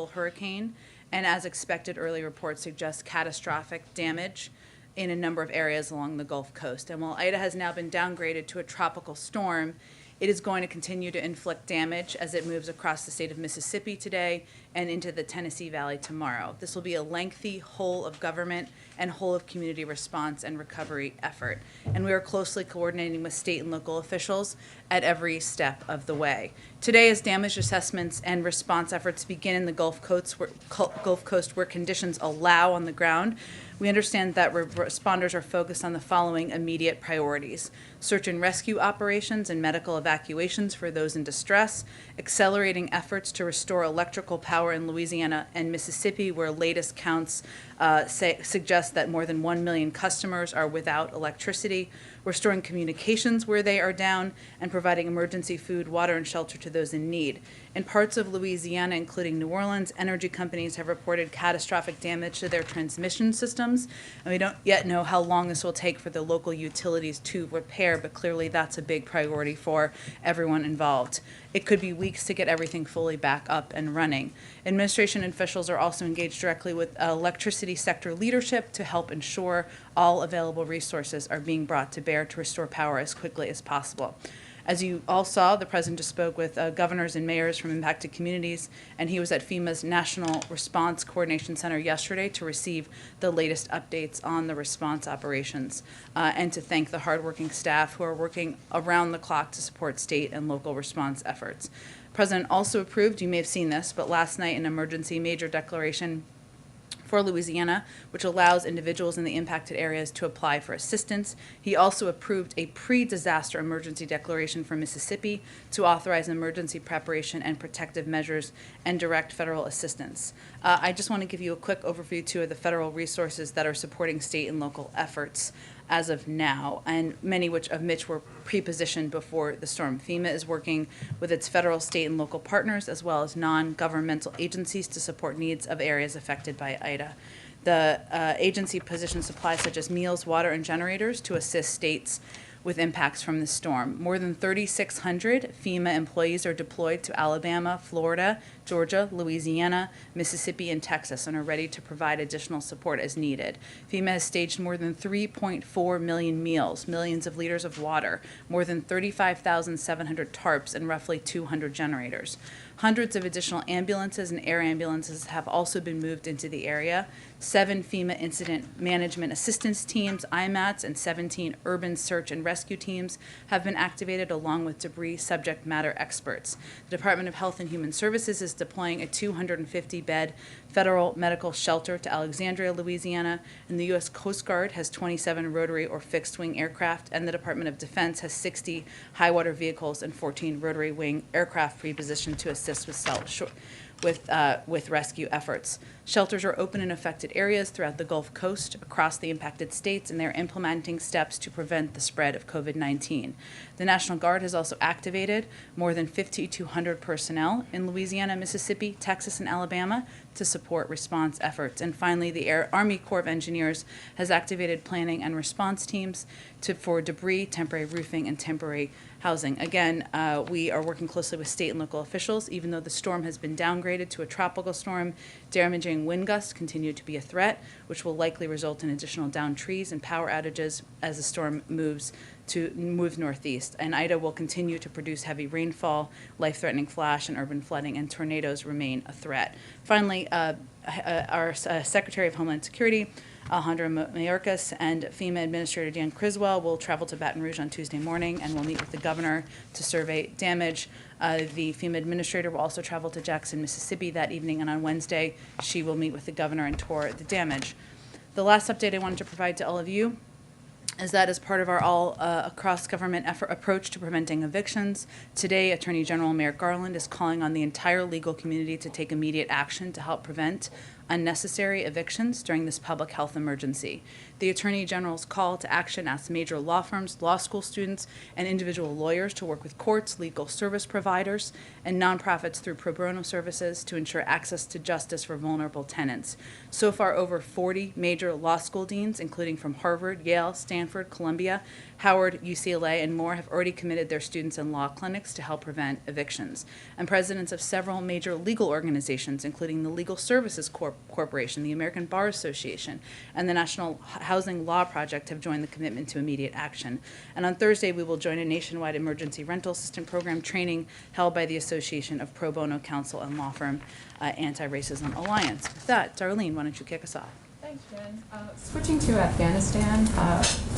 hurricane, and as expected, early reports suggest catastrophic damage in a number of areas along the Gulf Coast. And while Ida has now been downgraded to a tropical storm, it is going to continue to inflict damage as it moves across the state of Mississippi today and into the Tennessee Valley tomorrow. This will be a lengthy whole of government and whole of community response and recovery effort. And we are closely coordinating with state and local officials at every step of the way. Today, as damage assessments and response efforts begin in the Gulf Coast where conditions allow on the ground, we understand that responders are focused on the following immediate priorities: search and rescue operations and medical evacuations for those in distress, accelerating efforts to restore electrical power in Louisiana and Mississippi, where latest counts suggest that more than 1 million customers are without electricity, restoring communications where they are down, and providing emergency food, water, and shelter to those in need. In parts of Louisiana, including New Orleans, energy companies have reported catastrophic damage to their transmission systems, and we don't yet know how long this will take for the local utilities to repair, but clearly that's a big priority for everyone involved. It could be weeks to get everything fully back up and running. Administration officials are also engaged directly with electricity sector leadership to help ensure all available resources are being brought to bear to restore power as quickly as possible. As you all saw, the President just spoke with governors and mayors from impacted communities, and he was at FEMA's National Response Coordination Center yesterday to receive the latest updates on the response operations and to thank the hardworking staff who are working around the clock to support state and local response efforts. The President also approved, you may have seen this, but last night an emergency major declaration for Louisiana, which allows individuals in the impacted areas to apply for assistance. He also approved a pre-disaster emergency declaration for Mississippi to authorize emergency preparation and protective measures and direct federal assistance. I just want to give you a quick overview, too, of the federal resources that are supporting state and local efforts as of now, and many of which were pre-positioned before the storm. FEMA is working with its federal, state, and local partners, as well as non-governmental agencies to support needs of areas affected by Ida. The agency positions supplies such as meals, water, and generators to assist states with impacts from the storm. More than 3,600 FEMA employees are deployed to Alabama, Florida, Georgia, Louisiana, Mississippi, and Texas, and are ready to provide additional support as needed. FEMA has staged more than 3.4 million meals, millions of liters of water, more than 35,700 tarps, and roughly 200 generators. Hundreds of additional ambulances and air ambulances have also been moved into the area. 7 FEMA Incident Management Assistance Teams, IMATs, and 17 Urban Search and Rescue Teams have been activated, along with debris subject matter experts. The Department of Health and Human Services is deploying a 250-bed federal medical shelter to Alexandria, Louisiana, and the U.S. Coast Guard has 27 rotary or fixed-wing aircraft, and the Department of Defense has 60 high-water vehicles and 14 rotary-wing aircraft pre-positioned to assist with rescue efforts. Shelters are open in affected areas throughout the Gulf Coast, across the impacted states, and they're implementing steps to prevent the spread of COVID-19. The National Guard has also activated more than 5,200 personnel in Louisiana, Mississippi, Texas, and Alabama to support response efforts. And finally, the Army Corps of Engineers has activated planning and response teams for debris, temporary roofing, and temporary housing. Again, we are working closely with state and local officials. Even though the storm has been downgraded to a tropical storm, damaging wind gusts continue to be a threat, which will likely result in additional downed trees and power outages as the storm moves northeast. And Ida will continue to produce heavy rainfall, life-threatening flash and urban flooding, and tornadoes remain a threat. Finally, our Secretary of Homeland Security, Alejandro Mayorkas, and FEMA Administrator Dan Criswell will travel to Baton Rouge on Tuesday morning and will meet with the governor to survey damage. The FEMA Administrator will also travel to Jackson, Mississippi that evening, and on Wednesday she will meet with the governor and tour the damage. The last update I wanted to provide to all of you is that as part of our across-government approach to preventing evictions, today Attorney General Merrick Garland is calling on the entire legal community to take immediate action to help prevent unnecessary evictions during this public health emergency. The Attorney General's call to action asks major law firms, law school students, and individual lawyers to work with courts, legal service providers, and nonprofits through pro bono services to ensure access to justice for vulnerable tenants. So far, over 40 major law school deans, including from Harvard, Yale, Stanford, Stanford, Columbia, Howard, UCLA, and more have already committed their students in law clinics to help prevent evictions. And presidents of several major legal organizations, including the Legal Services Corporation, the American Bar Association, and the National Housing Law Project, have joined the commitment to immediate action. And on Thursday, we will join a nationwide emergency rental assistance program training held by the Association of Pro Bono Counsel and Law Firm Anti-Racism Alliance. With that, Darlene, why don't you kick us off? Thanks, Jen. Switching to Afghanistan,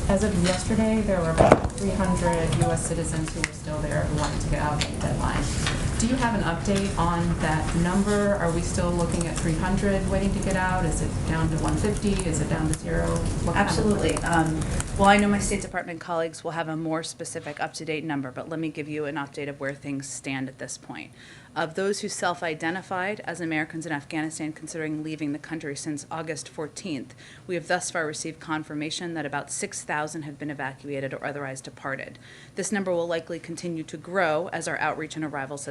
as of yesterday, there were about 300 U.S. citizens who were still there who wanted to get out by the deadline. Do you have an update on that number? Are we still looking at 300 waiting to get out? Is it down to 150? Is it down to 0? Absolutely. Well, I know my State Department colleagues will have a more specific, up-to-date number, but let me give you an update of where things stand at this point. Of those who self-identified as Americans in Afghanistan considering leaving the country since August 14th, we have thus far received confirmation that about 6,000 have been evacuated or otherwise departed. This number will likely continue to grow as our outreach and arrivals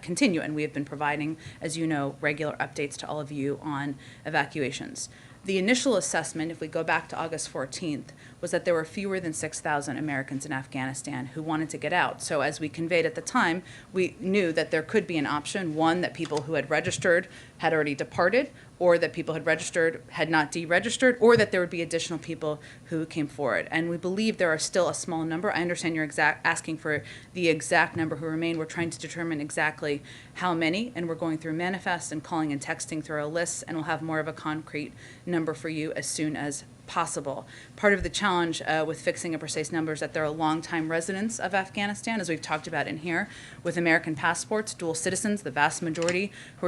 continue, and we have been providing, as you know, regular updates to all of you on evacuations. The initial assessment, if we go back to August 14th, was that there were fewer than 6,000 Americans in Afghanistan who wanted to get out. So as we conveyed at the time, we knew that there could be an option, one, that people who had registered had already departed, or that people had registered had not deregistered, or that there would be additional people who came forward. And we believe there are still a small number. I understand you're asking for the exact number who remain. We're trying to determine exactly how many, and we're going through manifests and calling and texting through our lists, and we'll have more of a concrete number for you as soon as possible. Part of the challenge with fixing a precise number is that there are longtime residents of Afghanistan, as we've talked about in here, with American passports, dual citizens, the vast majority, who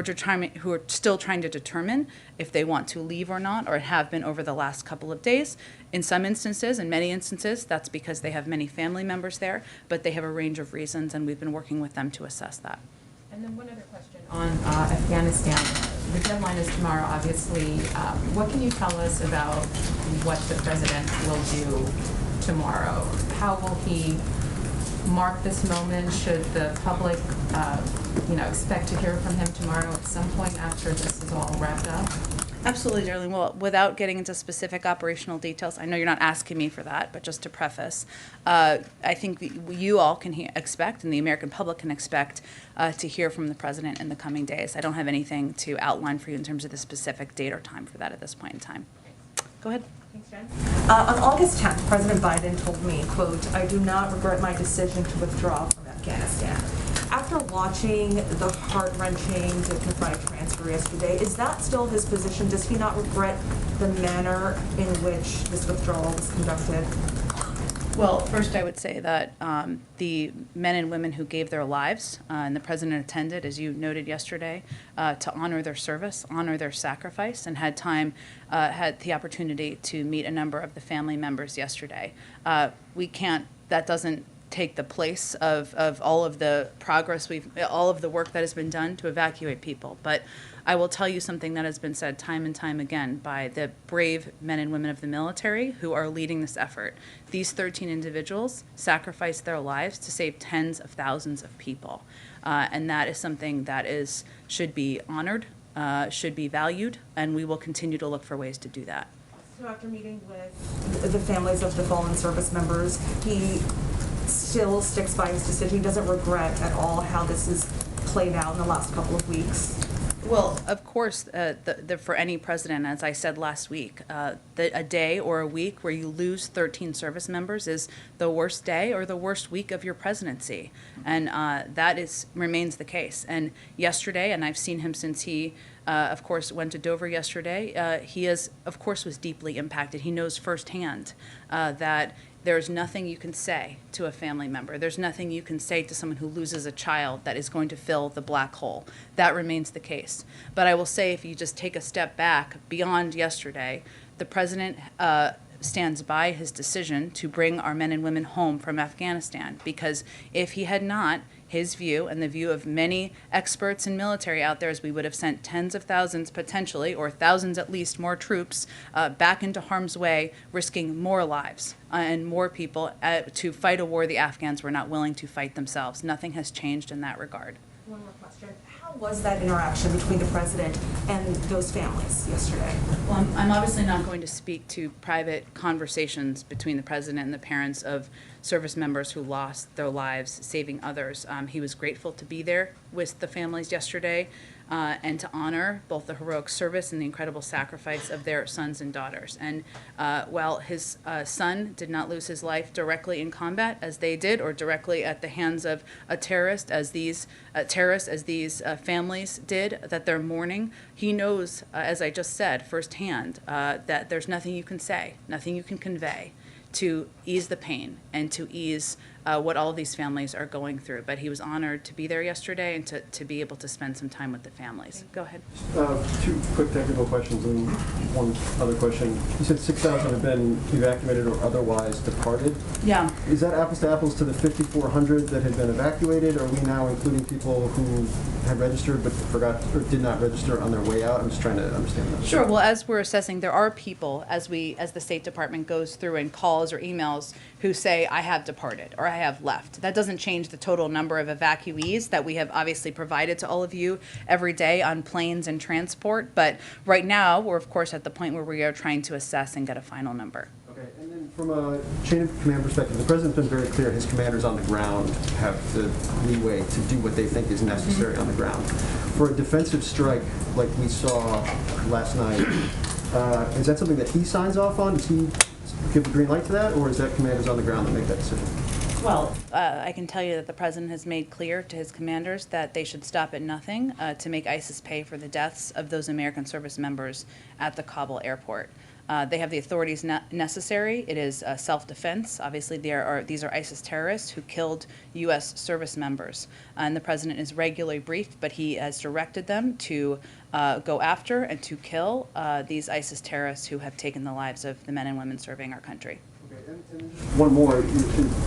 are still trying to determine if they want to leave or not, or have been over the last couple of days. In some instances, in many instances, that's because they have many family members there, but they have a range of reasons, and we've been working with them to assess that. And then one other question on Afghanistan. The deadline is tomorrow, obviously. What can you tell us about what the president will do tomorrow? How will he mark this moment? Should the public, expect to hear from him tomorrow at some point after this is all wrapped up? Absolutely, Darlene. Well, without getting into specific operational details, I know you're not asking me for that, but just to preface, I think you all can expect, and the American public can expect, to hear from the president in the coming days. I don't have anything to outline for you in terms of the specific date or time for that at this point in time. Go ahead. Thanks, Jen. On August 10th, President Biden told me, quote, "I do not regret my decision to withdraw from Afghanistan." After watching the heart-wrenching dignified transfer yesterday, is that still his position? Does he not regret the manner in which this withdrawal was conducted? Well, first I would say that the men and women who gave their lives, and the president attended, as you noted yesterday, to honor their service, honor their sacrifice, and had the opportunity to meet a number of the family members yesterday. That doesn't take the place of all of the progress all of the work that has been done to evacuate people. But I will tell you something that has been said time and time again by the brave men and women of the military who are leading this effort. These 13 individuals sacrificed their lives to save tens of thousands of people. And that is something that should be honored, should be valued, and we will continue to look for ways to do that. So after meeting with the families of the fallen service members, he still sticks by his decision. He doesn't regret at all how this has played out in the last couple of weeks. Well, of course, for any president, as I said last week, a day or a week where you lose 13 service members is the worst day or the worst week of your presidency. And that remains the case. And yesterday, and I've seen him since he, of course, went to Dover yesterday, he of course, was deeply impacted. He knows firsthand that there's nothing you can say to a family member. There's nothing you can say to someone who loses a child that is going to fill the black hole. That remains the case. But I will say, if you just take a step back beyond yesterday, the president stands by his decision to bring our men and women home from Afghanistan, because if he had not, his view and the view of many experts and military out there is we would have sent tens of thousands potentially, or thousands at least, more troops back into harm's way, risking more lives and more people to fight a war the Afghans were not willing to fight themselves. Nothing has changed in that regard. One more question. How was that interaction between the president and those families yesterday? Well, I'm obviously not going to speak to private conversations between the president and the parents of service members who lost their lives saving others. He was grateful to be there with the families yesterday and to honor both the heroic service and the incredible sacrifice of their sons and daughters. And while his son did not lose his life directly in combat as they did, or directly at the hands of a terrorist as these families did, that they're mourning, he knows, as I just said, firsthand, that there's nothing you can say, nothing you can convey to ease the pain and to ease what all of these families are going through. But he was honored to be there yesterday and to be able to spend some time with the families. Go ahead. Two quick technical questions and one other question. You said 6,000 have been evacuated or otherwise departed. Yeah. Is that apples to apples to the 5,400 that had been evacuated? Or are we now including people who had registered but forgot or did not register on their way out? I'm just trying to understand that. Sure. Well, as we're assessing, there are people, as the State Department goes through and calls or emails, who say, I have departed or I have left. That doesn't change the total number of evacuees that we have obviously provided to all of you every day on planes and transport. But right now, we're of course at the point where we are trying to assess and get a final number. Okay, and then from a chain of command perspective, the president's been very clear his commanders on the ground have the leeway to do what they think is necessary on the ground. For a defensive strike like we saw last night, is that something that he signs off on? Does he give the green light to that, or is that commanders on the ground that make that decision? Well, I can tell you that the president has made clear to his commanders that they should stop at nothing to make ISIS pay for the deaths of those American service members at the Kabul airport. They have the authorities necessary. It is self-defense. Obviously, these are ISIS terrorists who killed U.S. service members. And the president is regularly briefed, but he has directed them to go after and to kill these ISIS terrorists who have taken the lives of the men and women serving our country. And one more, you're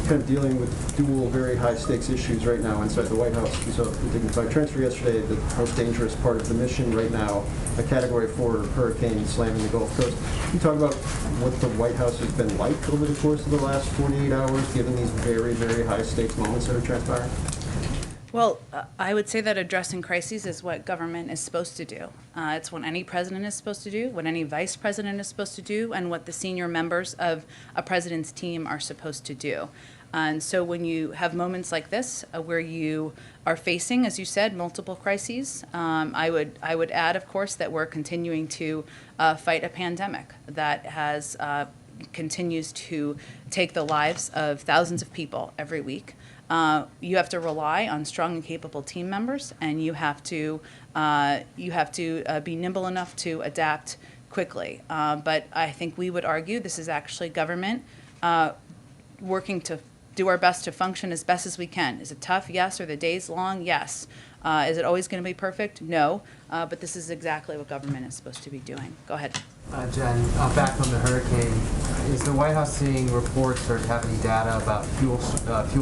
kind of dealing with dual, very high-stakes issues right now inside the White House. We saw the dignified transfer yesterday, the most dangerous part of the mission right now, a Category 4 hurricane slamming the Gulf Coast. Can you talk about what the White House has been like over the course of the last 48 hours, given these very, very high-stakes moments that are transpiring? Well, I would say that addressing crises is what government is supposed to do. It's what any president is supposed to do, what any vice president is supposed to do, and what the senior members of a president's team are supposed to do. And so when you have moments like this, where you are facing, as you said, multiple crises, I would add, of course, that we're continuing to fight a pandemic that has continues to take the lives of thousands of people every week. You have to rely on strong and capable team members, and you have to be nimble enough to adapt quickly. But I think we would argue this is actually government working to do our best to function as best as we can. Is it tough? Yes. Are the days long? Yes. Is it always going to be perfect? No. But this is exactly what government is supposed to be doing. Go ahead. Jen, back on the hurricane, is the White House seeing reports or have any data about fuel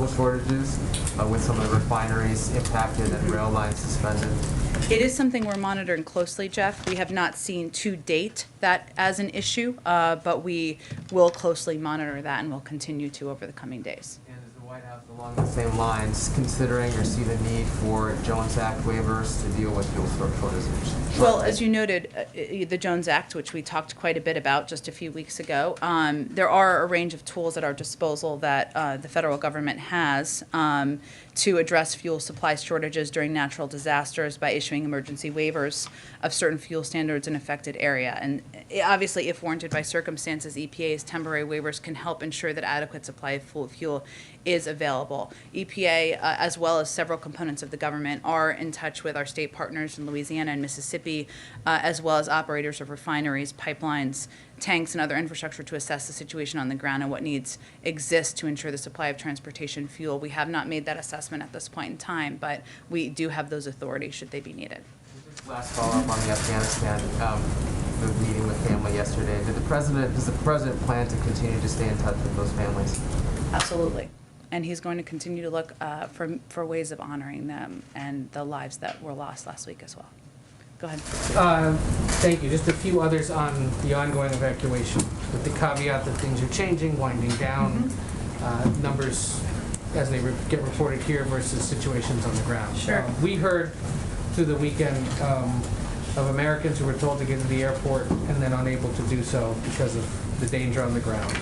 shortages with some of the refineries impacted and rail lines suspended? It is something we're monitoring closely, Jeff. We have not seen to date that as an issue, but we will closely monitor that and will continue to over the coming days. And is the White House along the same lines considering or see the need for Jones Act waivers to deal with fuel shortages? Well, as you noted, the Jones Act, which we talked quite a bit about just a few weeks ago, there are a range of tools at our disposal that the federal government has to address fuel supply shortages during natural disasters by issuing emergency waivers of certain fuel standards in affected area. And obviously, if warranted by circumstances, EPA's temporary waivers can help ensure that adequate supply of fuel is available. EPA, as well as several components of the government, are in touch with our state partners in Louisiana and Mississippi, as well as operators of refineries, pipelines, tanks, and other infrastructure to assess the situation on the ground and what needs exist to ensure the supply of transportation fuel. We have not made that assessment at this point in time, but we do have those authorities should they be needed. Last follow-up on the Afghanistan the meeting with family yesterday. Does the president plan to continue to stay in touch with those families? Absolutely. And he's going to continue to look for ways of honoring them and the lives that were lost last week as well. Go ahead. Thank you. Just a few others on the ongoing evacuation, with the caveat that things are changing, winding down, numbers as they get reported here versus situations on the ground. Sure. We heard through the weekend of Americans who were told to get to the airport and then unable to do so because of the danger on the ground.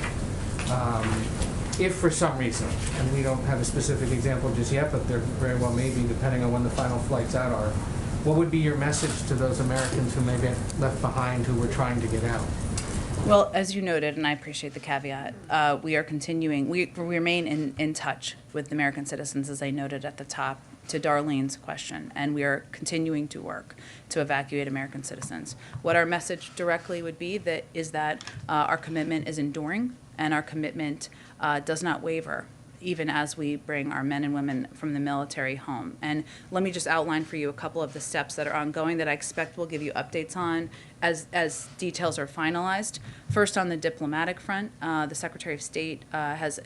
If for some reason, and we don't have a specific example just yet, but there very well may be, depending on when the final flights out are, what would be your message to those Americans who may be left behind who were trying to get out? Well, as you noted, and I appreciate the caveat, we are continuing, we remain in touch with American citizens, as I noted at the top, to Darlene's question, and we are continuing to work to evacuate American citizens. What our message directly would be is that our commitment is enduring, and our commitment does not waver, even as we bring our men and women from the military home. And let me just outline for you a couple of the steps that are ongoing that I expect we'll give you updates on as details are finalized. First, on the diplomatic front, the Secretary of State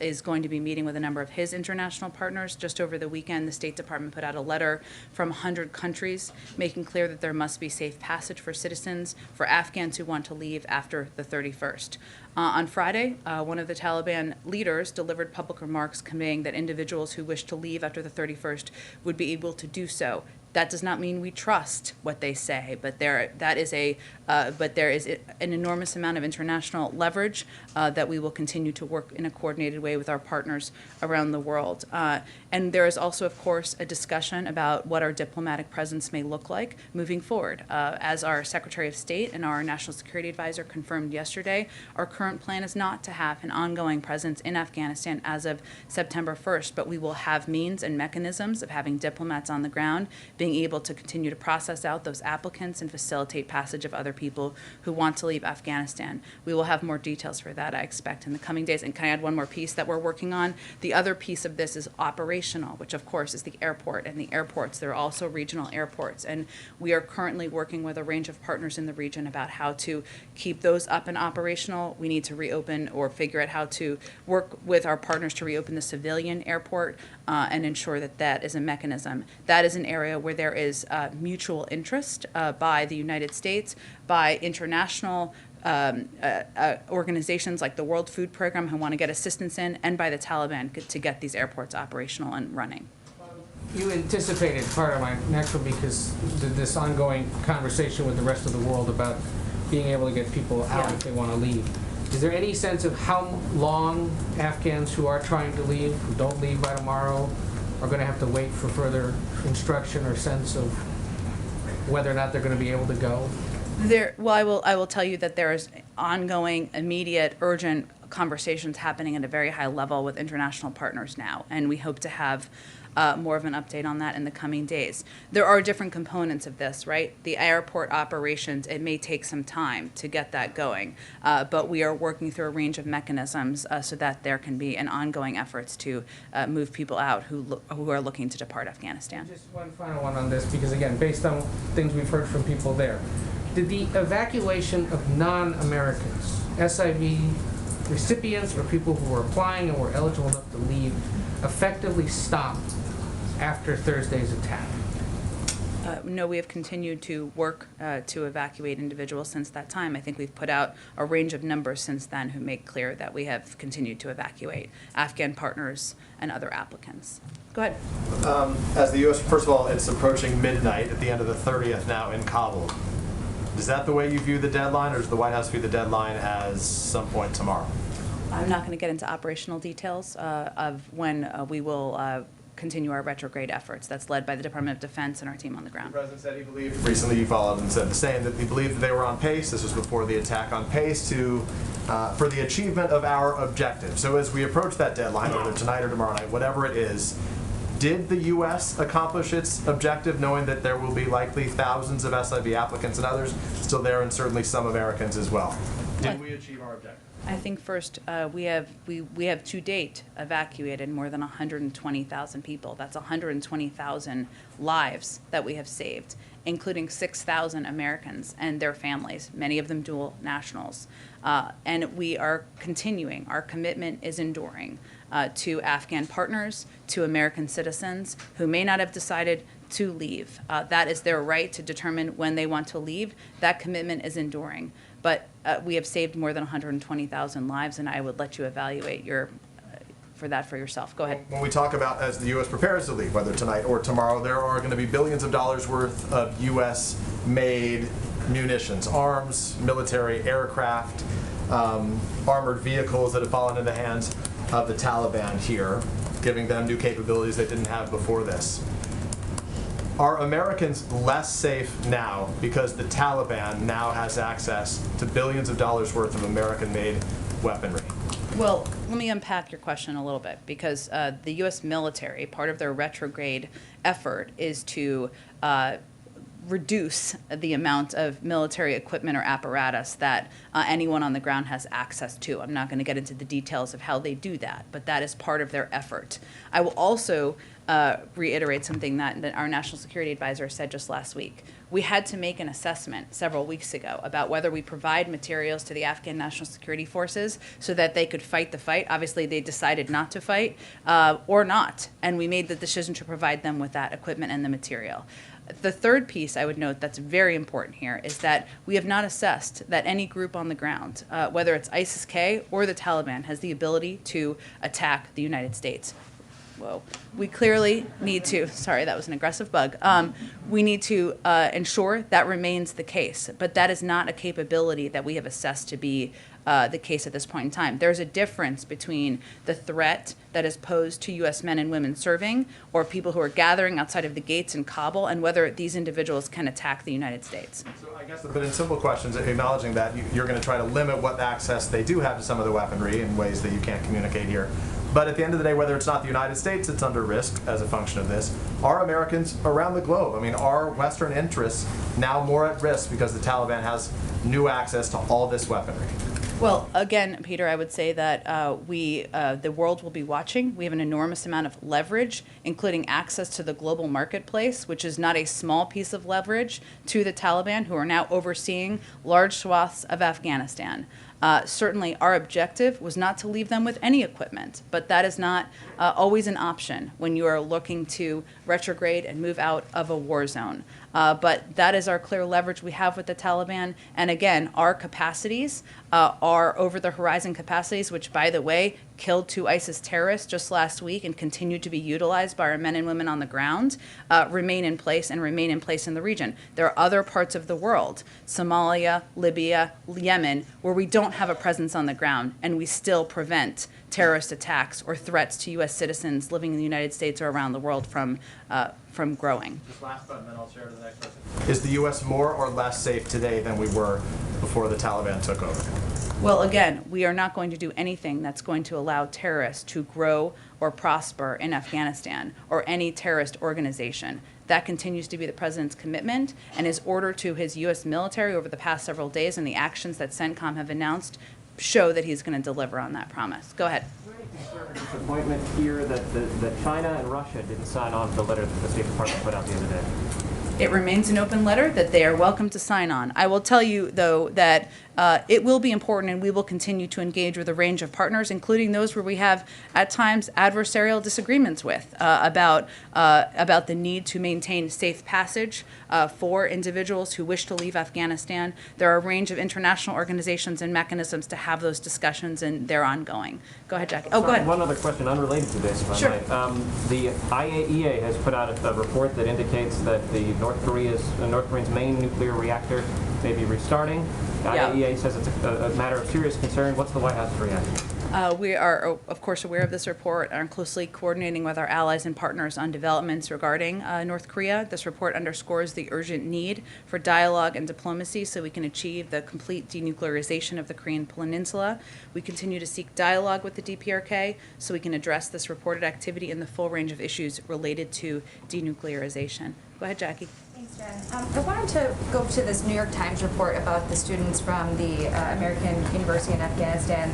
is going to be meeting with a number of his international partners. Just over the weekend, the State Department put out a letter from 100 countries making clear that there must be safe passage for citizens, for Afghans who want to leave after the 31st. On Friday, one of the Taliban leaders delivered public remarks conveying that individuals who wish to leave after the 31st would be able to do so. That does not mean we trust what they say, but there is an enormous amount of international leverage that we will continue to work in a coordinated way with our partners around the world. And there is also, of course, a discussion about what our diplomatic presence may look like moving forward. As our Secretary of State and our National Security Advisor confirmed yesterday, our current plan is not to have an ongoing presence in Afghanistan as of September 1st, but we will have means and mechanisms of having diplomats on the ground, being able to continue to process out those applicants and facilitate passage of other people who want to leave Afghanistan. We will have more details for that, I expect, in the coming days. And can I add one more piece that we're working on? The other piece of this is operational, which of course is the airport and the airports. There are also regional airports. And we are currently working with a range of partners in the region about how to keep those up and operational. We need to reopen or figure out how to work with our partners to reopen the civilian airport and ensure that that is a mechanism. That is an area where there is mutual interest by the United States, by international organizations like the World Food Program who want to get assistance in, and by the Taliban to get these airports operational and running. You anticipated part of my next one because this ongoing conversation with the rest of the world about being able to get people out if they want to leave. Is there any sense of how long Afghans who are trying to leave, who don't leave by tomorrow, are going to have to wait for further instruction or sense of whether or not they're going to be able to go? I will tell you that there is ongoing, immediate, urgent conversations happening at a very high level with international partners now, and we hope to have more of an update on that in the coming days. There are different components of this, right? The airport operations, it may take some time to get that going, but we are working through a range of mechanisms so that there can be an ongoing efforts to move people out who are looking to depart Afghanistan. Just one final one on this, because again, based on things we've heard from people there, did the evacuation of non-Americans, SIV recipients or people who were applying and were eligible enough to leave, effectively stop after Thursday's attack? No, we have continued to work to evacuate individuals since that time. I think we've put out a range of numbers since then who make clear that we have continued to evacuate Afghan partners and other applicants. Go ahead. As the U.S., first of all, it's approaching midnight at the end of the 30th now in Kabul. Is that the way you view the deadline, or does the White House view the deadline as some point tomorrow? I'm not going to get into operational details of when we will continue our retrograde efforts. That's led by the Department of Defense and our team on the ground. The President said he believed, recently you followed and said the same, that he believed that they were on pace, this was before the attack, on pace for the achievement of our objective. So as we approach that deadline, whether tonight or tomorrow night, whatever it is, did the U.S. accomplish its objective, knowing that there will be likely thousands of SIV applicants and others still there, and certainly some Americans as well? Did we achieve our objective? I think first we have to date evacuated more than 120,000 people. That's 120,000 lives that we have saved, including 6,000 Americans and their families, many of them dual nationals. And we are continuing. Our commitment is enduring to Afghan partners, to American citizens who may not have decided to leave. That is their right to determine when they want to leave. That commitment is enduring. But we have saved more than 120,000 lives, and I would let you evaluate for that for yourself. Go ahead. When we talk about as the U.S. prepares to leave, whether tonight or tomorrow, there are going to be billions of dollars worth of U.S.-made munitions, arms, military aircraft, armored vehicles that have fallen into the hands of the Taliban here, giving them new capabilities they didn't have before this. Are Americans less safe now because the Taliban now has access to billions of dollars worth of American-made weaponry? Well, let me unpack your question a little bit, because the U.S. military, part of their retrograde effort is to reduce the amount of military equipment or apparatus that anyone on the ground has access to. I'm not going to get into the details of how they do that, but that is part of their effort. I will also reiterate something that our National Security Advisor said just last week. We had to make an assessment several weeks ago about whether we provide materials to the Afghan National Security Forces so that they could fight the fight. Obviously, they decided not to fight or not, and we made the decision to provide them with that equipment and the material. The third piece I would note that's very important here is that we have not assessed that any group on the ground, whether it's ISIS-K or the Taliban, has the ability to attack the United States. Whoa. We clearly need to, sorry, that was an aggressive bug. We need to ensure that remains the case, but that is not a capability that we have assessed to be the case at this point in time. There's a difference between the threat that is posed to U.S. men and women serving or people who are gathering outside of the gates in Kabul and whether these individuals can attack the United States. So I guess, but in simple questions, acknowledging that you're going to try to limit what access they do have to some of the weaponry in ways that you can't communicate here. But at the end of the day, whether it's not the United States, it's under risk as a function of this. Are Americans around the globe? I mean, are Western interests now more at risk because the Taliban has new access to all this weaponry? Well, again, Peter, I would say that the world will be watching. We have an enormous amount of leverage, including access to the global marketplace, which is not a small piece of leverage to the Taliban, who are now overseeing large swaths of Afghanistan. Certainly, our objective was not to leave them with any equipment, but that is not always an option when you are looking to retrograde and move out of a war zone. But that is our clear leverage we have with the Taliban. And again, our capacities are over-the-horizon capacities, which, by the way, killed 2 ISIS terrorists just last week and continue to be utilized by our men and women on the ground, remain in place and remain in place in the region. There are other parts of the world, Somalia, Libya, Yemen, where we don't have a presence on the ground, and we still prevent terrorist attacks or threats to U.S. citizens living in the United States or around the world from growing. Just last thought, and then I'll share to the next person. Is the U.S. more or less safe today than we were before the Taliban took over? Well, again, we are not going to do anything that's going to allow terrorists to grow or prosper in Afghanistan or any terrorist organization. That continues to be the president's commitment, and his order to his U.S. military over the past several days and the actions that CENTCOM have announced show that he's going to deliver on that promise. Go ahead. Disappointment here that China and Russia didn't sign on to the letter that the State Department put out the other day. It remains an open letter that they are welcome to sign on. I will tell you, though, that it will be important, and we will continue to engage with a range of partners, including those where we have, at times, adversarial disagreements with about the need to maintain safe passage for individuals who wish to leave Afghanistan. There are a range of international organizations and mechanisms to have those discussions, and they're ongoing. Go ahead, Jackie. Oh, go ahead. One other question unrelated to this, if I might. The IAEA has put out a report that indicates that the North Korea's main nuclear reactor may be restarting. The IAEA says it's a matter of serious concern. What's the White House reaction? We are, of course, aware of this report and are closely coordinating with our allies and partners on developments regarding North Korea. This report underscores the urgent need for dialogue and diplomacy so we can achieve the complete denuclearization of the Korean Peninsula. We continue to seek dialogue with the DPRK so we can address this reported activity and the full range of issues related to denuclearization. Go ahead, Jackie. Thanks, Jen. I wanted to go to this New York Times report about the students from the American University in Afghanistan.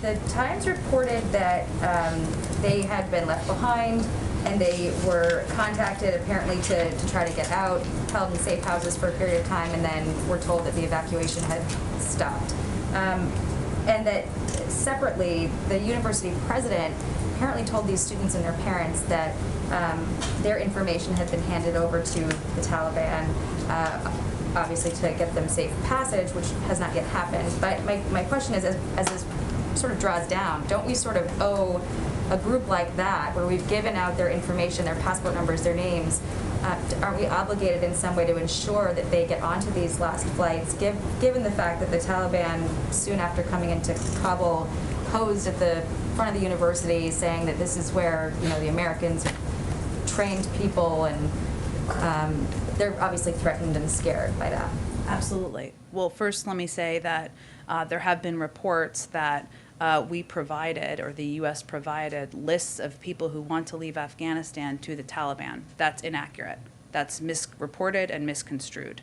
The Times reported that they had been left behind and they were contacted apparently to try to get out, held in safe houses for a period of time, and then were told that the evacuation had stopped. And that separately, the university president apparently told these students and their parents that their information had been handed over to the Taliban, obviously to get them safe passage, which has not yet happened. But my question is, as this sort of draws down, don't we sort of owe a group like that, where we've given out their information, their passport numbers, their names, aren't we obligated in some way to ensure that they get onto these last flights, given the fact that the Taliban, soon after coming into Kabul, posed at the front of the university saying that this is where, you know, the Americans trained people, and they're obviously threatened and scared by that. Absolutely. Well, first let me say that there have been reports that we provided, or the U.S. provided, lists of people who want to leave Afghanistan to the Taliban. That's inaccurate. That's misreported and misconstrued.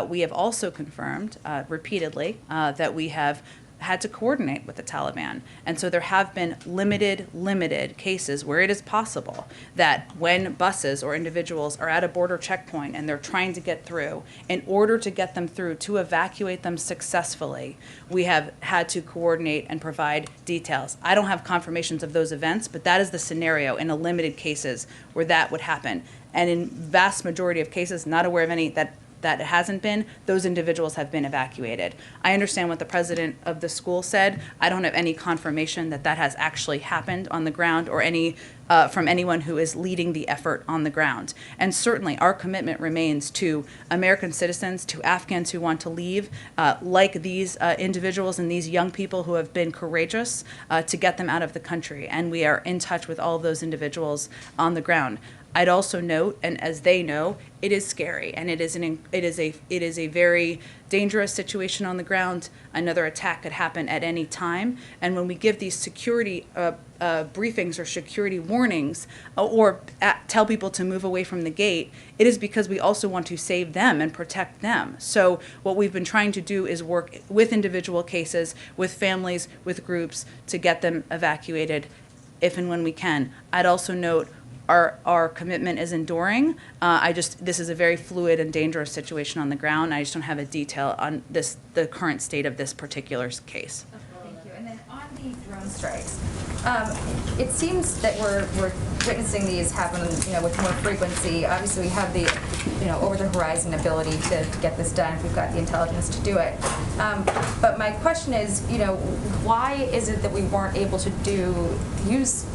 We have also confirmed repeatedly that we have had to coordinate with the Taliban. And so there have been limited cases where it is possible that when buses or individuals are at a border checkpoint and they're trying to get through, in order to get them through, to evacuate them successfully, we have had to coordinate and provide details. I don't have confirmations of those events, but that is the scenario in a limited cases where that would happen. And in vast majority of cases, not aware of any that it hasn't been, those individuals have been evacuated. I understand what the president of the school said. I don't have any confirmation that that has actually happened on the ground, or any from anyone who is leading the effort on the ground. And certainly our commitment remains to American citizens, to Afghans who want to leave, like these individuals and these young people who have been courageous, to get them out of the country. And we are in touch with all of those individuals on the ground. I'd also note, and as they know, it is scary, and it is a very dangerous situation on the ground. Another attack could happen at any time, and when we give these security briefings or security warnings, or tell people to move away from the gate, it is because we also want to save them and protect them. So what we've been trying to do is work with individual cases, with families, with groups, to get them evacuated if and when we can. I'd also note our commitment is enduring. This is a very fluid and dangerous situation on the ground. I just don't have a detail on the current state of this particular case. Thank you. And then on the drone strikes, it seems that we're witnessing these happen, you know, with more frequency. Obviously, we have the, you know, over-the-horizon ability to get this done if we've got the intelligence to do it. But my question is, you know, why is it that we weren't able to use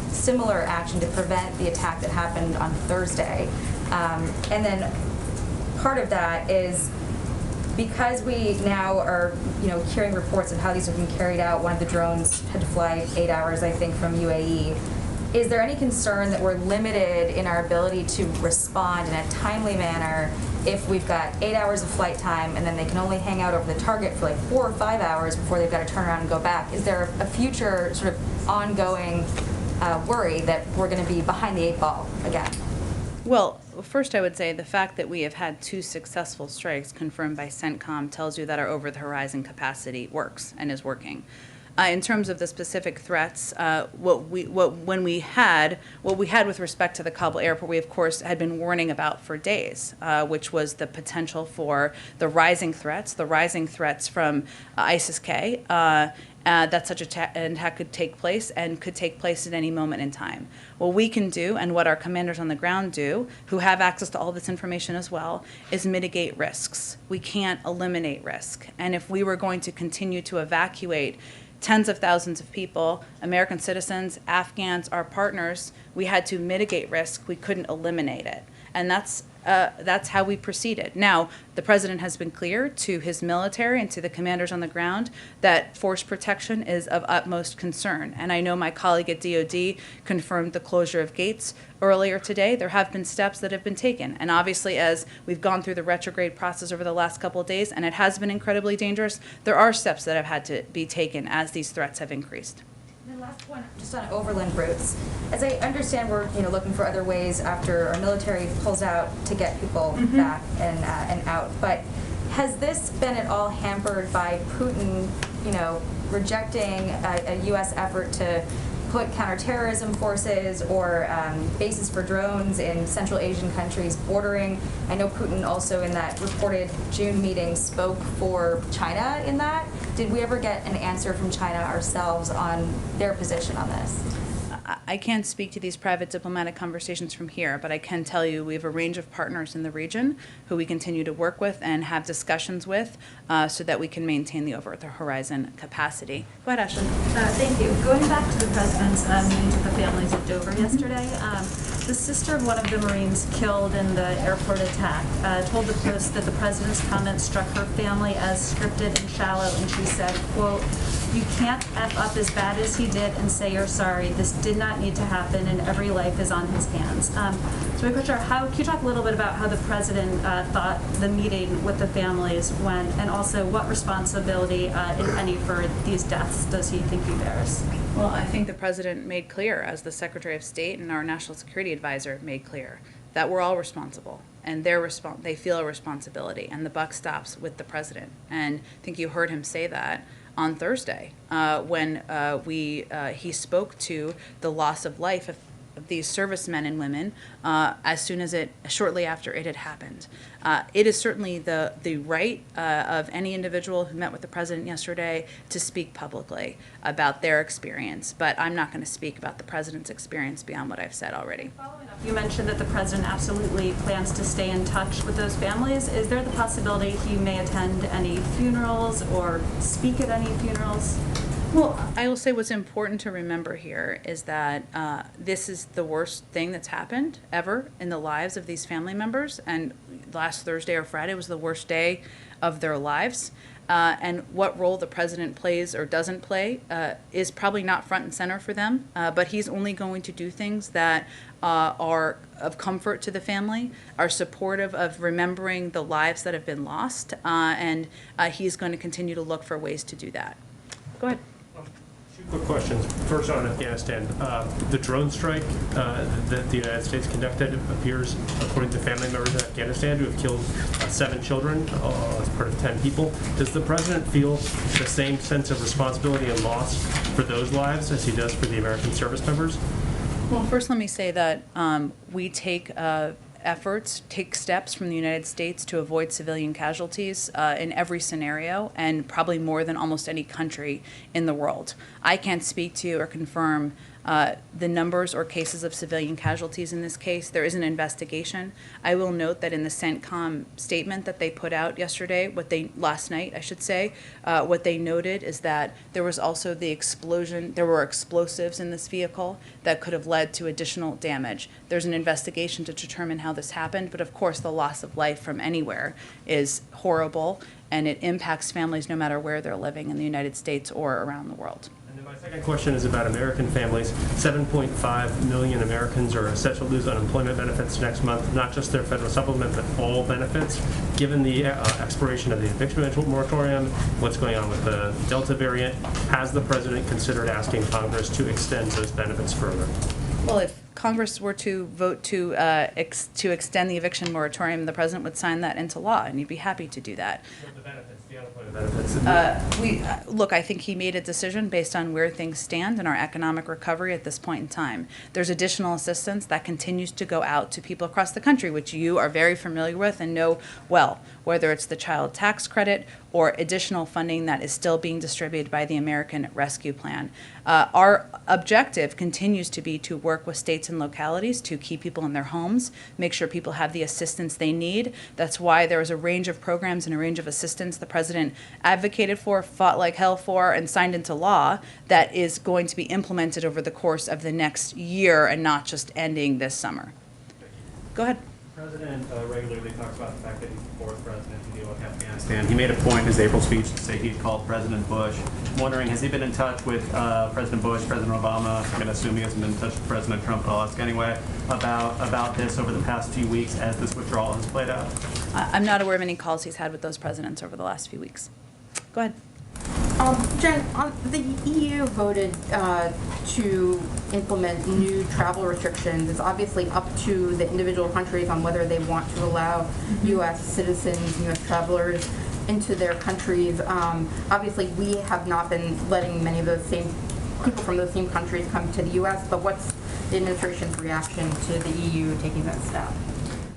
similar action to prevent the attack that happened on Thursday? And then part of that is because we now are, you know, hearing reports of how these have been carried out. One of the drones had to fly 8 hours, I think, from UAE. Is there any concern that we're limited in our ability to respond in a timely manner if we've got 8 hours of flight time and then they can only hang out over the target for like 4 or 5 hours before they've got to turn around and go back? Is there a future sort of ongoing worry that we're going to be behind the 8 ball again? Well, first I would say the fact that we have had 2 successful strikes confirmed by CENTCOM tells you that our over-the-horizon capacity works and is working. In terms of the specific threats, what we had with respect to the Kabul airport, we of course had been warning about for days, which was the potential for the rising threats from ISIS-K. That such an attack could take place and could take place at any moment in time. What we can do, and what our commanders on the ground do, who have access to all this information as well, is mitigate risks. We can't eliminate risk. And if we were going to continue to evacuate tens of thousands of people, American citizens, Afghans, our partners, we had to mitigate risk. We couldn't eliminate it. And that's how we proceeded. Now, the president has been clear to his military and to the commanders on the ground that force protection is of utmost concern. And I know my colleague at DOD confirmed the closure of gates earlier today. There have been steps that have been taken. And obviously, as we've gone through the retrograde process over the last couple of days, and it has been incredibly dangerous, there are steps that have had to be taken as these threats have increased. And the last one, just on overland routes. As I understand, we're looking for other ways after our military pulls out to get people back and out. But has this been at all hampered by Putin, rejecting a U.S. effort to put counterterrorism forces or bases for drones in Central Asian countries bordering? I know Putin also in that reported June meeting spoke for China in that. Did we ever get an answer from China ourselves on their position on this? I can't speak to these private diplomatic conversations from here, but I can tell you we have a range of partners in the region who we continue to work with and have discussions with so that we can maintain the over-the-horizon capacity. Go ahead, Ashley. Thank you. Going back to the president's meeting with the families at Dover yesterday, the sister of one of the Marines killed in the airport attack told the Post that the president's comments struck her family as scripted and shallow, and she said, quote, "You can't F up as bad as he did and say you're sorry. This did not need to happen, and every life is on his hands." So my question, can you talk a little bit about how the president thought the meeting with the families went, and also what responsibility, if any, for these deaths does he think he bears? Well, I think the president made clear, as the Secretary of State and our National Security Advisor made clear, that we're all responsible, and they feel a responsibility, and the buck stops with the president. And I think you heard him say that on Thursday when he spoke to the loss of life of these servicemen and women shortly after it had happened. It is certainly the right of any individual who met with the president yesterday to speak publicly about their experience, but I'm not going to speak about the president's experience beyond what I've said already. Following up, you mentioned that the president absolutely plans to stay in touch with those families. Is there the possibility he may attend any funerals or speak at any funerals? Well, I will say what's important to remember here is that this is the worst thing that's happened ever in the lives of these family members, and last Thursday or Friday was the worst day of their lives. And what role the president plays or doesn't play is probably not front and center for them, but he's only going to do things that are of comfort to the family, are supportive of remembering the lives that have been lost, and he's going to continue to look for ways to do that. Go ahead. Two quick questions. First on Afghanistan. The drone strike that the United States conducted appears, according to family members in Afghanistan, to have killed 7 children as part of 10 people. Does the president feel the same sense of responsibility and loss for those lives as he does for the American service members? Well, first let me say that we take steps from the United States to avoid civilian casualties in every scenario, and probably more than almost any country in the world. I can't speak to or confirm the numbers or cases of civilian casualties in this case. There is an investigation. I will note that in the CENTCOM statement that they put out last night, I should say, what they noted is that there was also the explosion, there were explosives in this vehicle that could have led to additional damage. There's an investigation to determine how this happened, but of course the loss of life from anywhere is horrible, and it impacts families no matter where they're living in the United States or around the world. And then my second question is about American families. 7.5 million Americans are set to lose unemployment benefits next month, not just their federal supplement, but all benefits. Given the expiration of the eviction moratorium, what's going on with the Delta variant, has the president considered asking Congress to extend those benefits further? Well, if Congress were to vote to extend the eviction moratorium, the president would sign that into law, and he'd be happy to do that. The benefits, the unemployment benefits. Look, I think he made a decision based on where things stand in our economic recovery at this point in time. There's additional assistance that continues to go out to people across the country, which you are very familiar with and know well, whether it's the child tax credit or additional funding that is still being distributed by the American Rescue Plan. Our objective continues to be to work with states and localities to keep people in their homes, make sure people have the assistance they need. That's why there is a range of programs and a range of assistance the president advocated for, fought like hell for, and signed into law that is going to be implemented over the course of the next year and not just ending this summer. Go ahead. The president regularly talks about the fact that he's the fourth president to deal with Afghanistan. He made a point in his April speech to say he'd called President Bush. I'm wondering, has he been in touch with President Bush, President Obama? I'm going to assume he hasn't been in touch with President Trump, but I'll ask anyway, about this over the past few weeks as this withdrawal has played out. I'm not aware of any calls he's had with those presidents over the last few weeks. Go ahead. Jen, the EU voted to implement new travel restrictions. It's obviously up to the individual countries on whether they want to allow U.S. citizens, U.S. travelers into their countries. Obviously, we have not been letting many of those same people from those same countries come to the U.S., but what's the administration's reaction to the EU taking that step?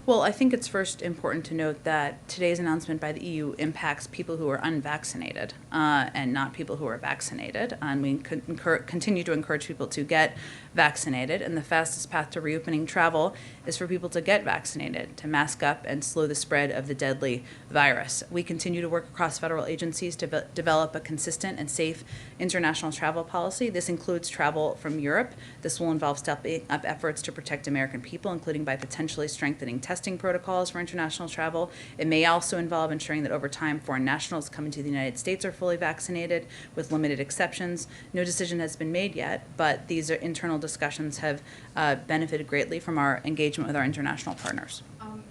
Well, I think it's first important to note that today's announcement by the EU impacts people who are unvaccinated and not people who are vaccinated. And we continue to encourage people to get vaccinated. And the fastest path to reopening travel is for people to get vaccinated, to mask up and slow the spread of the deadly virus. We continue to work across federal agencies to develop a consistent and safe international travel policy. This includes travel from Europe. This will involve stepping up efforts to protect American people, including by potentially strengthening testing protocols for international travel. It may also involve ensuring that over time foreign nationals coming to the United States are fully vaccinated, with limited exceptions. No decision has been made yet, but these internal discussions have benefited greatly from our engagement with our international partners.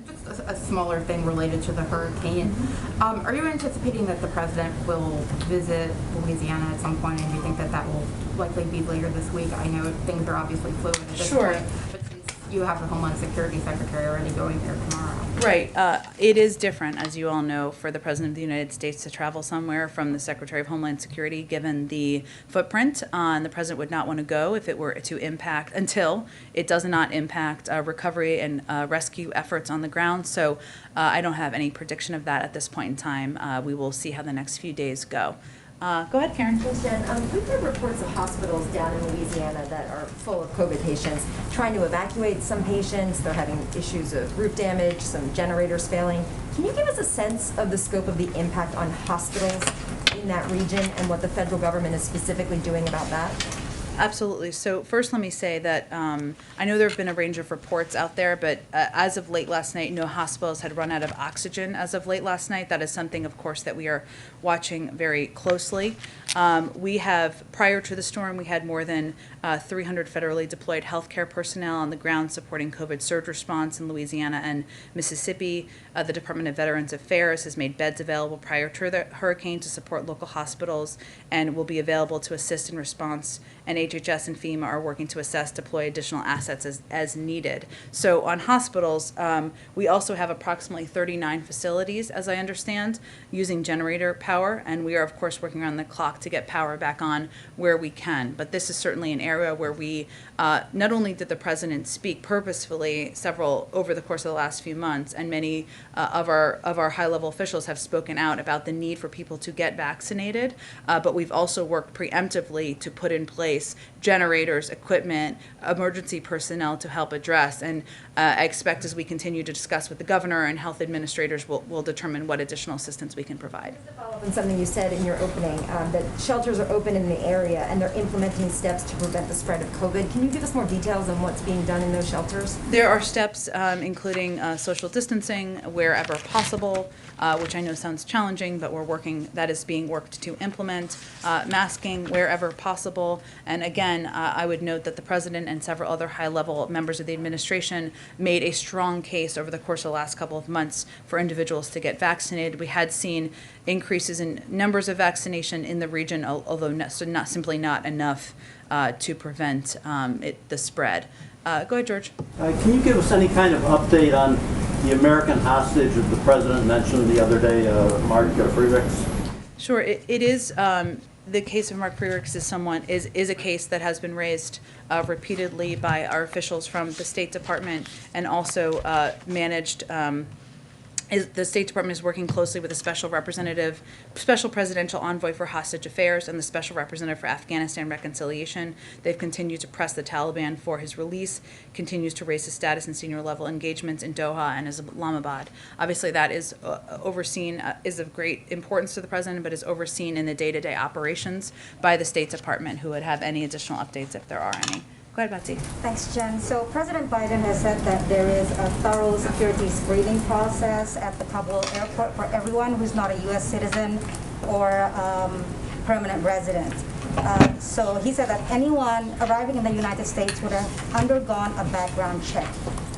Just a smaller thing related to the hurricane. Are you anticipating that the president will visit Louisiana at some point, and do you think that that will likely be later this week? I know things are obviously fluid at this point, but since you have the Homeland Security Secretary already going there tomorrow. Right. It is different, as you all know, for the President of the United States to travel somewhere from the Secretary of Homeland Security, given the footprint. And the President would not want to go if it were to impact, until it does not impact recovery and rescue efforts on the ground. So I don't have any prediction of that at this point in time. We will see how the next few days go. Go ahead, Karen. Thanks, Jen. We've heard reports of hospitals down in Louisiana that are full of COVID patients trying to evacuate some patients. They're having issues of roof damage, some generators failing. Can you give us a sense of the scope of the impact on hospitals in that region and what the federal government is specifically doing about that? Absolutely. So first, let me say that I know there have been a range of reports out there, but as of late last night, no hospitals had run out of oxygen as of late last night. That is something, of course, that we are watching very closely. We have, prior to the storm, we had more than 300 federally deployed healthcare personnel on the ground supporting COVID surge response in Louisiana and Mississippi. The Department of Veterans Affairs has made beds available prior to the hurricane to support local hospitals and will be available to assist in response. And HHS and FEMA are working to assess, deploy additional assets as needed. So on hospitals, we also have approximately 39 facilities, as I understand, using generator power, and we are, of course, working around the clock to get power back on where we can. But this is certainly an area where we, not only did the president speak purposefully several over the course of the last few months, and many of our high-level officials have spoken out about the need for people to get vaccinated, but we've also worked preemptively to put in place generators, equipment, emergency personnel to help address. And I expect as we continue to discuss with the governor and health administrators, we'll determine what additional assistance we can provide. Just to follow up on something you said in your opening, that shelters are open in the area and they're implementing steps to prevent the spread of COVID. Can you give us more details on what's being done in those shelters? There are steps including social distancing wherever possible, which I know sounds challenging, but we're working, that is being worked to implement, masking wherever possible. And again, I would note that the president and several other high-level members of the administration made a strong case over the course of the last couple of months for individuals to get vaccinated. We had seen increases in numbers of vaccination in the region, although not simply not enough to prevent the spread. Go ahead, George. Can you give us any kind of update on the American hostage that the president mentioned the other day, Mark Friedrichs? Sure. It is the case of Mark Friedrichs is a case that has been raised repeatedly by our officials from the State Department, and also managed. The State Department is working closely with the special presidential envoy for hostage affairs and the special representative for Afghanistan reconciliation. They've continued to press the Taliban for his release, continues to raise his status in senior level engagements in Doha and Islamabad. Obviously that is overseen, is of great importance to the president, but is overseen in the day-to-day operations by the State Department, who would have any additional updates if there are any. Go ahead, Betsy. Thanks, Jen. So President Biden has said that there is a thorough security screening process at the Kabul airport for everyone who's not a U.S. citizen or permanent resident. So he said that anyone arriving in the United States would have undergone a background check.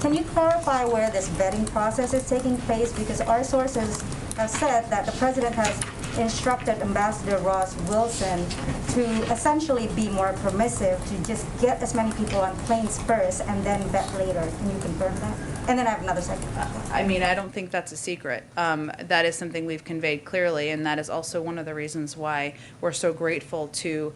Can you clarify where this vetting process is taking place? Because our sources have said that the president has instructed Ambassador Ross Wilson to essentially be more permissive, to just get as many people on planes first and then vet later. Can you confirm that? And then I have another second. I mean, I don't think that's a secret. That is something we've conveyed clearly, and that is also one of the reasons why we're so grateful to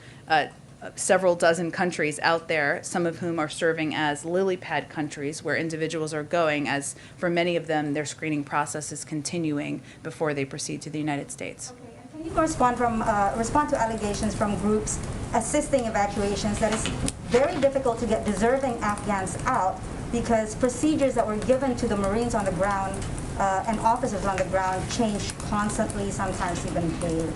several dozen countries out there, some of whom are serving as lily pad countries where individuals are going, as for many of them, their screening process is continuing before they proceed to the United States. Okay, and can you respond to allegations from groups assisting evacuations that it's very difficult to get deserving Afghans out because procedures that were given to the Marines on the ground and officers on the ground change constantly, sometimes even daily?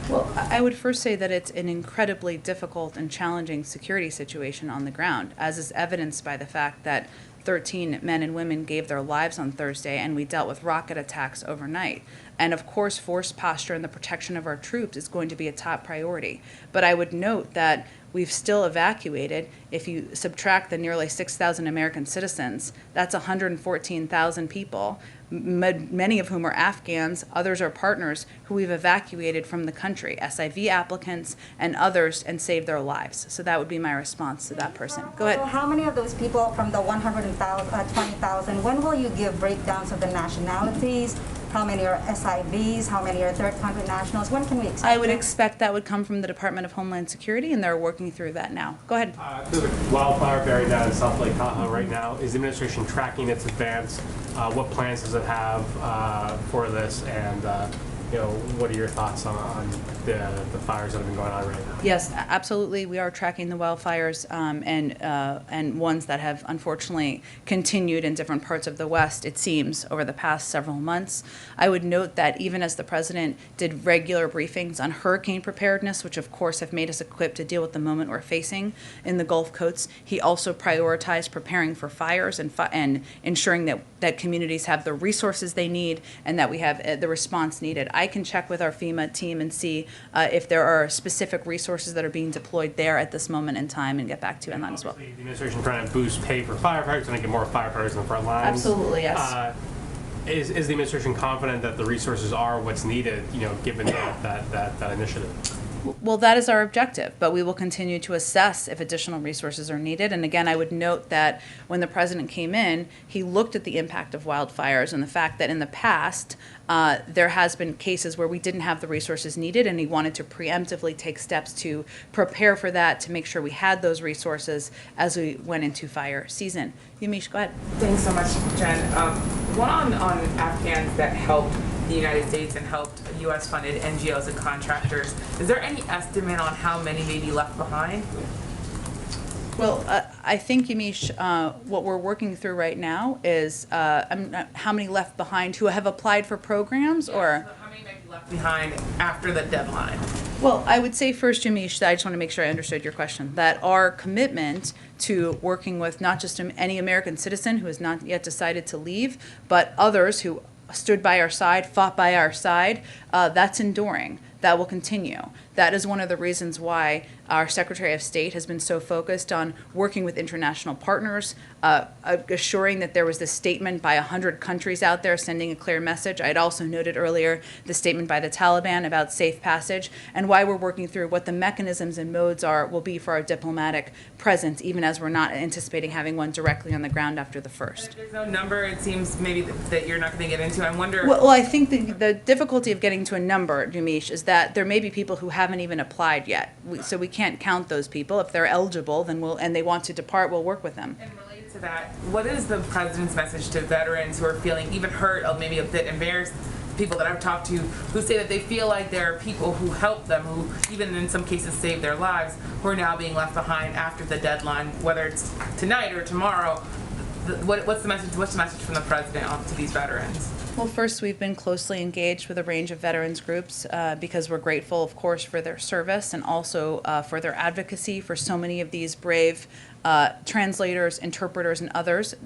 Well, I would first say that it's an incredibly difficult and challenging security situation on the ground, as is evidenced by the fact that 13 men and women gave their lives on Thursday, and we dealt with rocket attacks overnight. And of course, force posture and the protection of our troops is going to be a top priority. But I would note that we've still evacuated, if you subtract the nearly 6,000 American citizens, that's 114,000 people, many of whom are Afghans, others are partners who we've evacuated from the country, SIV applicants and others, and saved their lives. So that would be my response to that person. Go ahead. So how many of those people from the 120,000, when will you give breakdowns of the nationalities? How many are SIVs? How many are third country nationals? When can we expect I would that? expect that would come from the Department of Homeland Security, and they're working through that now. Go ahead. There's a wildfire buried down in South Lake Tahoe right now. Is the administration tracking its advance? What plans does it have for this? And what are your thoughts on the fires that have been going on right now? Yes, absolutely. We are tracking the wildfires and ones that have unfortunately continued in different parts of the West, it seems, over the past several months. I would note that even as the president did regular briefings on hurricane preparedness, which of course have made us equipped to deal with the moment we're facing in the Gulf coasts, he also prioritized preparing for fires and ensuring that communities have the resources they need and that we have the response needed. I can check with our FEMA team and see if there are specific resources that are being deployed there at this moment in time and get back to you on that as well. The administration trying to boost pay for firefighters, trying to get more firefighters in the front lines. Absolutely, yes. Is the administration confident that the resources are what's needed, given that initiative? Well, that is our objective, but we will continue to assess if additional resources are needed. And again, I would note that when the president came in, he looked at the impact of wildfires and the fact that in the past, there has been cases where we didn't have the resources needed, and he wanted to preemptively take steps to prepare for that, to make sure we had those resources as we went into fire season. Yamish, go ahead. Thanks so much, Jen. One on Afghans that helped the United States and helped U.S.-funded NGOs and contractors. Is there any estimate on how many may be left behind? Well, I think, Yamish, what we're working through right now is how many left behind who have applied for programs, or how many might be left behind after the deadline? Well, I would say first, Yamish, that I just want to make sure I understood your question, that our commitment to working with not just any American citizen who has not yet decided to leave, but others who stood by our side, fought by our side, that's enduring. That will continue. That is one of the reasons why our Secretary of State has been so focused on working with international partners, assuring that there was this statement by 100 countries out there sending a clear message. I had also noted earlier the statement by the Taliban about safe passage, and why we're working through what the mechanisms and modes will be for our diplomatic presence, even as we're not anticipating having one directly on the ground after the first. If there's no number, it seems maybe that you're not going to get into. I wonder. Well, I think the difficulty of getting to a number, Dumish, is that there may be people who haven't even applied yet. So we can't count those people. If they're eligible, then and they want to depart, we'll work with them. And related to that, what is the president's message to veterans who are feeling even hurt, or maybe a bit embarrassed? People that I've talked to who say that they feel like there are people who helped them, who even in some cases saved their lives, who are now being left behind after the deadline, whether it's tonight or tomorrow. What's the message? What's the message from the president to these veterans? Well, first, we've been closely engaged with a range of veterans groups because we're grateful, of course, for their service and also for their advocacy for so many of these brave translators, interpreters, and others.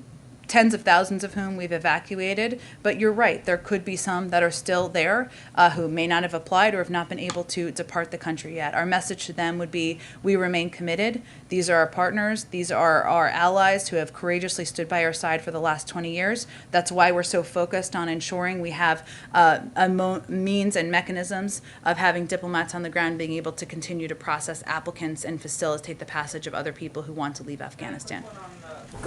Tens of thousands of whom we've evacuated, but you're right, there could be some that are still there who may not have applied or have not been able to depart the country yet. Our message to them would be, we remain committed. These are our partners. These are our allies who have courageously stood by our side for the last 20 years. That's why we're so focused on ensuring we have means and mechanisms of having diplomats on the ground being able to continue to process applicants and facilitate the passage of other people who want to leave Afghanistan.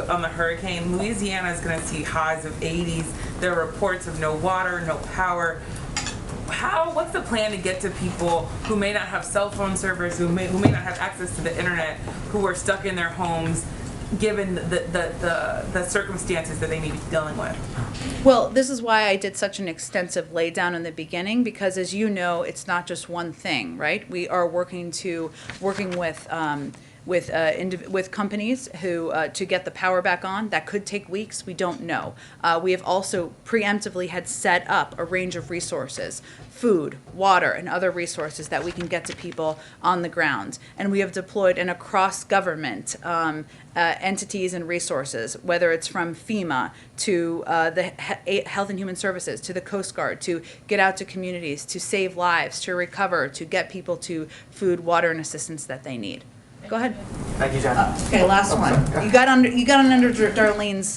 On the hurricane, Louisiana is going to see highs of 80s. There are reports of no water, no power. what's the plan to get to people who may not have cell phone servers, who may not have access to the internet, who are stuck in their homes, given the circumstances that they may be dealing with? Well, this is why I did such an extensive laydown in the beginning, because as you know, it's not just one thing, right? We are working with companies who to get the power back on. That could take weeks. We don't know. We have also preemptively had set up a range of resources, food, water, and other resources that we can get to people on the ground. And we have deployed an across government entities and resources, whether it's from FEMA to the Health and Human Services, to the Coast Guard, to get out to communities, to save lives, to recover, to get people to food, water, and assistance that they need. Go ahead. Thank you, Jen. Okay, last one. You got under Darlene's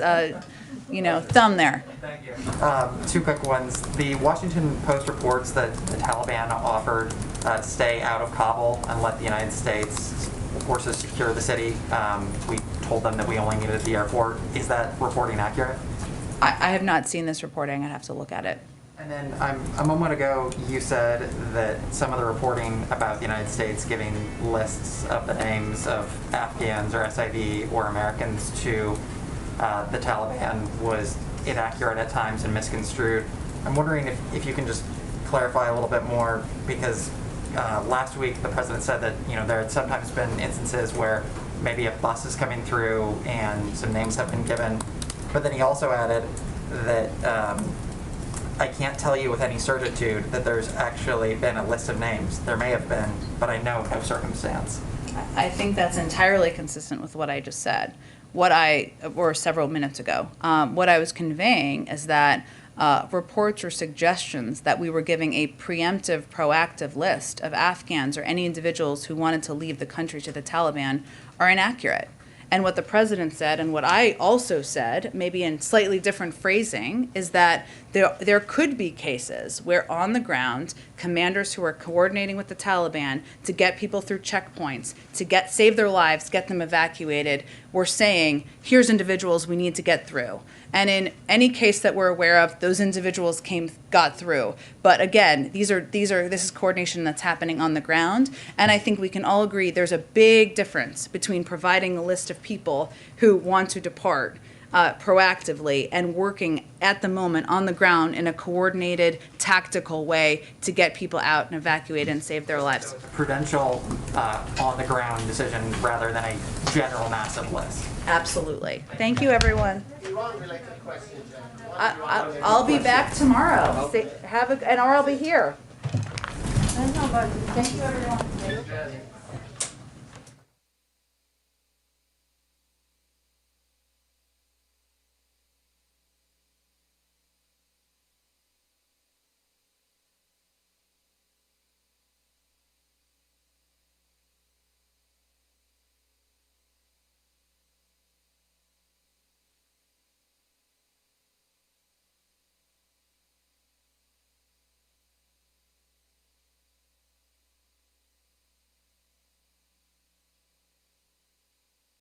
thumb there. Thank you. Two quick ones. The Washington Post reports that the Taliban offered to stay out of Kabul and let the United States forces secure the city. We told them that we only needed the airport. Is that reporting accurate? I have not seen this reporting. I'd have to look at it. And then a moment ago, you said that some of the reporting about the United States giving lists of the names of Afghans or SIV or Americans to the Taliban was inaccurate at times and misconstrued. I'm wondering if you can just clarify a little bit more, because last week the president said that there had sometimes been instances where maybe a bus is coming through and some names have been given, but then he also added that I can't tell you with any certitude that there's actually been a list of names. There may have been, but I know no circumstance. I think that's entirely consistent with what I just said, or several minutes ago. What I was conveying is that reports or suggestions that we were giving a preemptive, proactive list of Afghans or any individuals who wanted to leave the country to the Taliban are inaccurate. And what the president said, and what I also said, maybe in slightly different phrasing, is that there could be cases where on the ground, commanders who are coordinating with the Taliban to get people through checkpoints, to save their lives, get them evacuated, were saying, here's individuals we need to get through. And in any case that we're aware of, those individuals got through. But again, this is coordination that's happening on the ground. And I think we can all agree there's a big difference between providing a list of people who want to depart proactively and working at the moment on the ground in a coordinated, tactical way to get people out and evacuate and save their lives. So it's a prudential, on-the-ground decision rather than a general massive list. Absolutely. Thank you, everyone. I'll be back tomorrow. Or I'll be here. Thank you, everyone.